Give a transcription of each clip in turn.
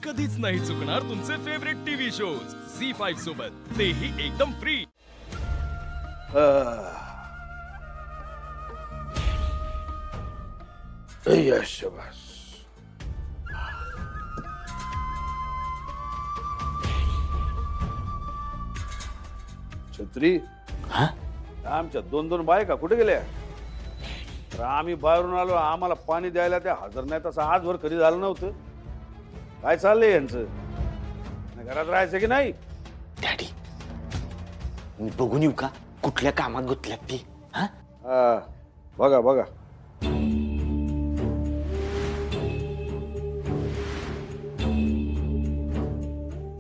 कधीच नाही चुकणार तुमचे फेवरेट टीव्ही शोज झी5 सोबत, तेही एकदम फ्री. शाबास. छत्री आमच्या दोन दोन बायका कुठे गेल्या? तर आम्ही बाहेरून आलो, आम्हाला पाणी द्यायला त्या हजर नाही. तसं आजवर कधी झालं नव्हतं. काय चाललंय यांचं? घरात राहायचं की नाही? डॅडी, मी बघून येऊ का कुठल्या कामात गुंतल्यात ती? हा, बघा बघा.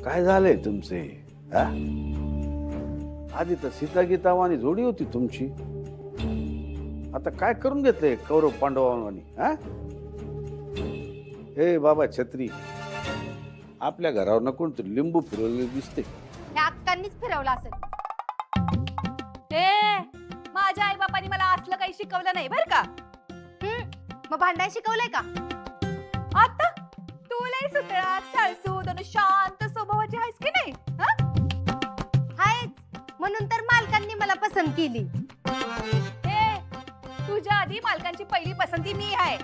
काय झालंय तुमचे? हा, आधी तर सीता गीतावानी जोडी होती तुमची. आता काय करून घेतलंय कौरव पांडवांवानी? हा, हे बाबा छत्री, आपल्या घरावर ना कोणतरी लिंबू फिरवलेले दिसते. त्या अक्कांनीच फिरवला असेल. माझ्या आई बापांनी मला असलं काही शिकवलं नाही बर का. मग भांडाय शिकवलंय का? आता तू लय सुतळात साळसूद आणि शांत स्वभावाची आहेस की नाही? आहेच, म्हणून तर मालकांनी मला पसंत केली. तुझ्या आधी मालकांची पहिली पसंती मी आहे.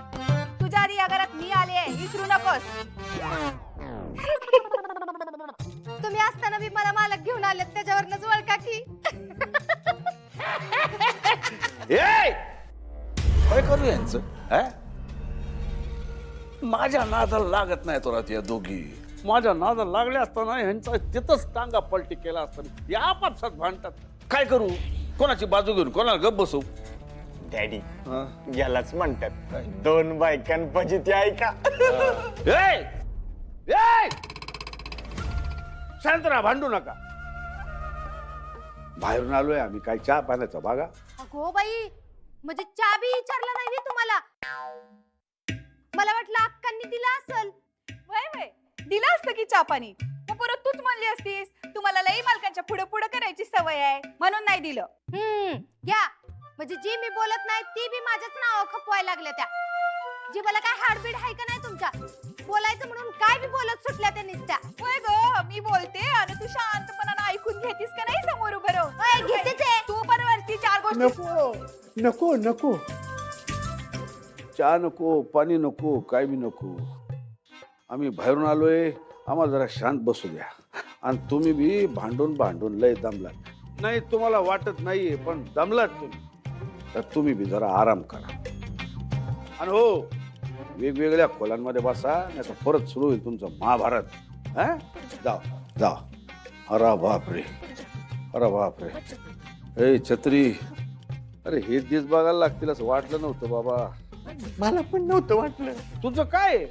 तुझ्या आधी या घरात मी आले आहे, विसरू नकोस. तुम्ही असताना मी मला मालक घेऊन आले, त्याच्यावरनच ओळखा की. काय करू यांचं? माझ्या नादाला लागत नाही तो या दोघी. माझ्या नादाला लागल्या असताना ह्यांचा तिथंच टांगा पलटी केला असताना या आपापसात भांडतात. काय करू? कोणाची बाजू घेऊन कोणाला गप बसू? डॅडी, यालाच म्हणतात दोन बायकांपाशी ती ऐका. शांत राहा, भांडू नका. बाहेरून आलोय आम्ही, काय चहा पाण्याचा बागा? अगो बाई, म्हणजे चहा बी विचारला नाही मी तुम्हाला. मला वाटलं अक्कांनी दिला असेल. वय वय, दिला असतं की चहा पाणी. मग परत तूच म्हणली असतीस तुम्हाला लई मालकांच्या पुढे पुढे करायची सवय आहे म्हणून नाही दिलं. घ्या, म्हणजे जी मी बोलत नाही ती बी माझ्याच नाव खपवायला लागल्या त्या. जी मला काय हाडबीड आहे का नाही तुमच्या? बोलायचं म्हणून काय बी बोलत सुटल्या त्या निसत्या. होय ग, मी बोलते आणि तू शांतपणाने ऐकून घेतीस का नाही? समोर उभं राहून घेतेच आहे तू. परवरती चार गोष्टी. नको नको नको, चहा नको, पाणी नको, काय बी नको. आम्ही बाहेरून आलोय, आम्हाला जरा शांत बसू द्या. आणि तुम्ही बी भांडून भांडून लय दमलात. नाही तुम्हाला वाटत नाहीये, पण दमलात तुम्ही. तर तुम्ही बी जरा आराम करा. आणि हो, वेगवेगळ्या खोल्यांमध्ये बसा, नाही तर परत सुरू होईल तुमचं महाभारत. जा जा. अरे बापरे, अरे बापरे. ए छत्री, अरे हे दिस बघायला लागतील असं वाटलं नव्हतं बाबा. मला पण नव्हतं वाटलं. तुझं काय?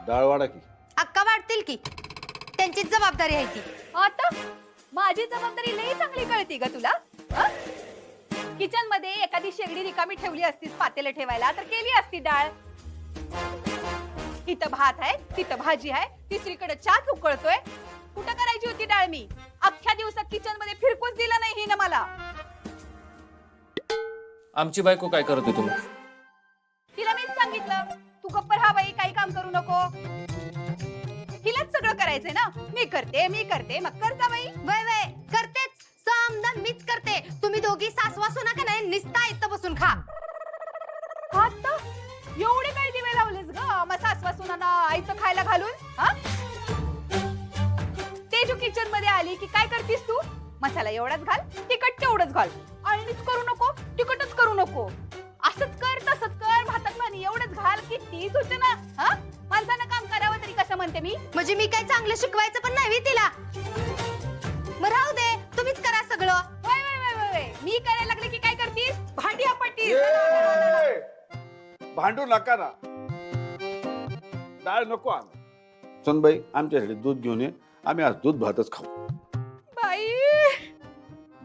डाळ वाढा की. अक्का वाटतील की, त्यांचीच जबाबदारी आहे ती. आता माझी जबाबदारी लई चांगली कळती का तुला? किचन मध्ये एखादी शेगडी रिकामी ठेवली असतीस पातेलं ठेवायला तर केली असती डाळ. इथं भात आहे, तिथं भाजी आहे, तिसरीकडे चहा उकळतोय. कुठं करायची होती डाळ मी? अख्ख्या दिवसात किचन मध्ये फिरकूच दिला नाही हिनं मला. आमची बायको काय करत होती तुम्ही? तिला मीच सांगितलं तू गप्प राहा बाई, काही काम करू नको. हिलाच सगळं करायचंय ना. मी करते मग कर जा बाई. वय वय, करतेच समजा मीच करते. तुम्ही दोघी सासवा सुना का नाही निस्ता इथं बसून खा. आता एवढे काही दिवे लावलेस ग मग सासवा सुनांना आईचं खायला घालून? तेजू किचन मध्ये आली की काय करतीस तू? मसाला एवढाच घाल, तिखट तेवढंच घाल. अळणीच करू नको, तिखटच करू नको. असंच कर तसंच कर, भातात पाणी एवढंच घाल. की ती सूचना माणसानं काम करावं तरी कसं म्हणते मी? म्हणजे मी काय चांगलं शिकवायचं पण नाही तिला. मग राहू दे, तुम्हीच करा सगळं. वय वय वय वय, मी करायला लागले की काय करतीस? भांडी आपटीस. भांडू नका ना. डाळ नको आणा. सुनबाई, आमच्यासाठी दूध घेऊन ये. आम्ही आज दूध भातच खाऊ. बाई,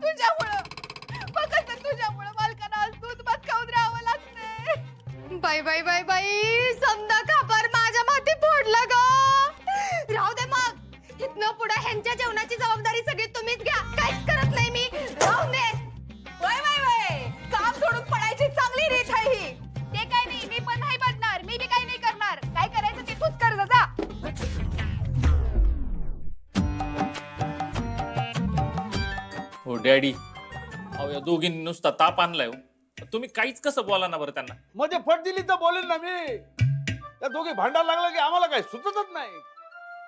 तुझ्यामुळं फक्त तुझ्यामुळं मालकांना आज दूध भात खाऊन राहावं लागतंय. बाई बाई बाई बाई, समजा खापर माझ्या माती फोडला ग. राहू दे मग, इथनं पुढे ह्यांच्या जेवणाची जबाबदारी सगळी तुम्हीच घ्या. काहीच करत नाही मी. राहून दे. वय वय वय, काम सोडून पडायची चांगली रीत आहे ही. ते काय नाही, मी पण नाही बदणार. मी बी काही नाही करणार. काय करायचं ते तूच कर जा. हो डॅडी, अहो या दोघींनी नुसता ताप आणलाय हो. तुम्ही काहीच कसं बोला ना बरं त्यांना. मध्ये फट दिली तर बोलेल ना मी. त्या दोघे भांडायला लागलं की आम्हाला काही सुचतच नाही.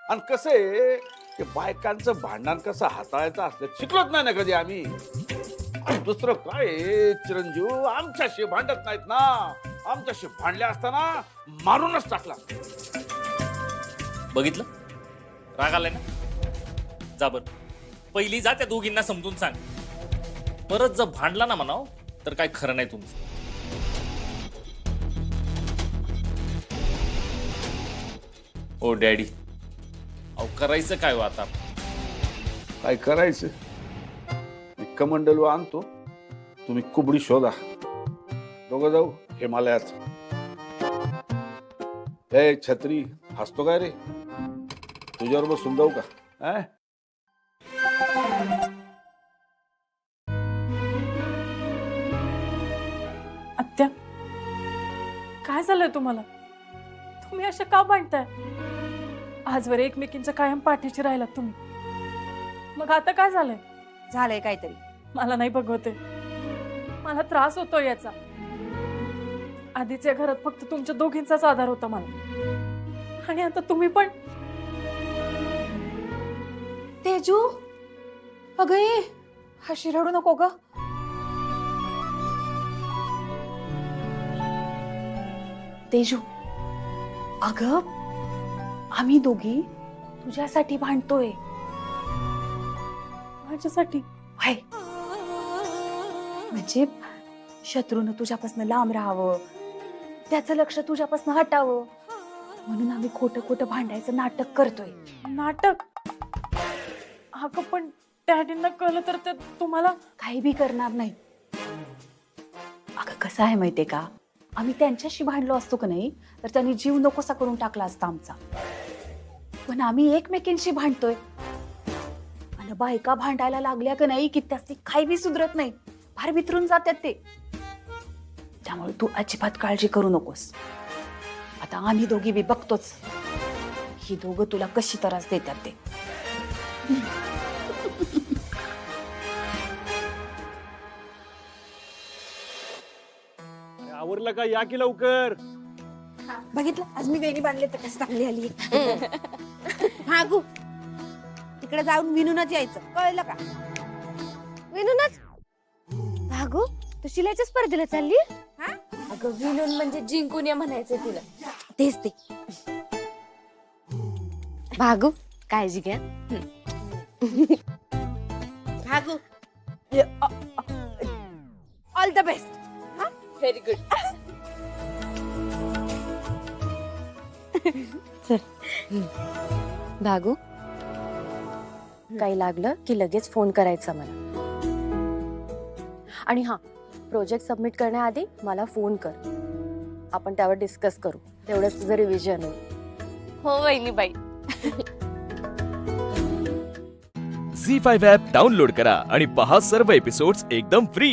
आणि कसं आहे ते बायकांचं भांडण कसं हाताळायचं असलं शिकलोच नाही ना कधी आम्ही. आणि दुसरं काय आहे, चिरंजीव आमच्याशी भांडत नाहीत ना. आमच्याशी भांडले असताना मारूनच टाकला. बघितलं, राग आलाय ना. जा बर, पहिली जा त्या दोघींना समजून सांग. परत जर भांडला ना म्हणाव तर काय खरं नाही तुमचं. ओ डॅडी, अहो करायचं काय हो आता. काय करायचं, मी कमंडलू आणतो, तुम्ही कुबडी शोधा. दोघं जाऊ हिमालयात. ए छत्री, हसतो काय रे? तुझ्यावर बसून जाऊ का? अं? आत्या, काय झालंय तुम्हाला? तुम्ही अशा का भांडताय? आजवर एकमेकींच्या कायम पाठीशी राहिलात तुम्ही. मग आता काय झालंय? झालंय काहीतरी. मला नाही बघवते. मला त्रास होतो याचा. आधीच्या घरात फक्त तुमच्या दोघींचाच आधार होता मला, आणि आता तुम्ही पण. तेजू, अगं ये, हशी रडू नको ग. तेजू, अगं आम्ही दोघी तुझ्यासाठी भांडतोय. माझ्यासाठी? हाय, म्हणजे शत्रूनं तुझ्यापासून लांब राहावं, त्याचं लक्ष तुझ्यापासून हटावं, म्हणून आम्ही खोटं खोटं भांडायचं नाटक करतोय. नाटक? अगं पण डॅडींना कळलं तर ते तुम्हाला. काही बी करणार नाही. अगं कसं आहे माहितीये का, आम्ही त्यांच्याशी भांडलो असतो का नाही तर त्यांनी जीव नकोसा करून टाकला असता आमचा. पण आम्ही एकमेकींशी भांडतोय, आणि बायका भांडायला लागल्या का नाही की त्याची काही बी सुधरत नाही, फार वितरून जातात ते. त्यामुळे तू अजिबात काळजी करू नकोस. आता आम्ही दोघी बी बघतोच ही दोघं तुला कशी त्रास देतात ते. आवरलं का? या की लवकर. बघितलं आज मी वेणी बांधले तर कशी चांगली आली. हा गु, तिकडे जाऊन विनूनच यायचं, कळलं का? विनूनच? भागू, तू शिलाईच्या स्पर्धेला चालली? हा? अगं विनून म्हणजे जिंकून ये म्हणायचं तुला. तेच ते. भागू, काळजी घ्या. हा गु, all the best. Very good. भागू, काही लागलं की लगेच फोन करायचा मला. आणि हा, प्रोजेक्ट सबमिट करण्याआधी मला फोन कर. आपण त्यावर डिस्कस करू. तेवढंच तुझं रिव्हिजन होईल. हो वहिनी बाई. झी5 ॲप डाउनलोड करा आणि पहा सर्व एपिसोड्स एकदम फ्री.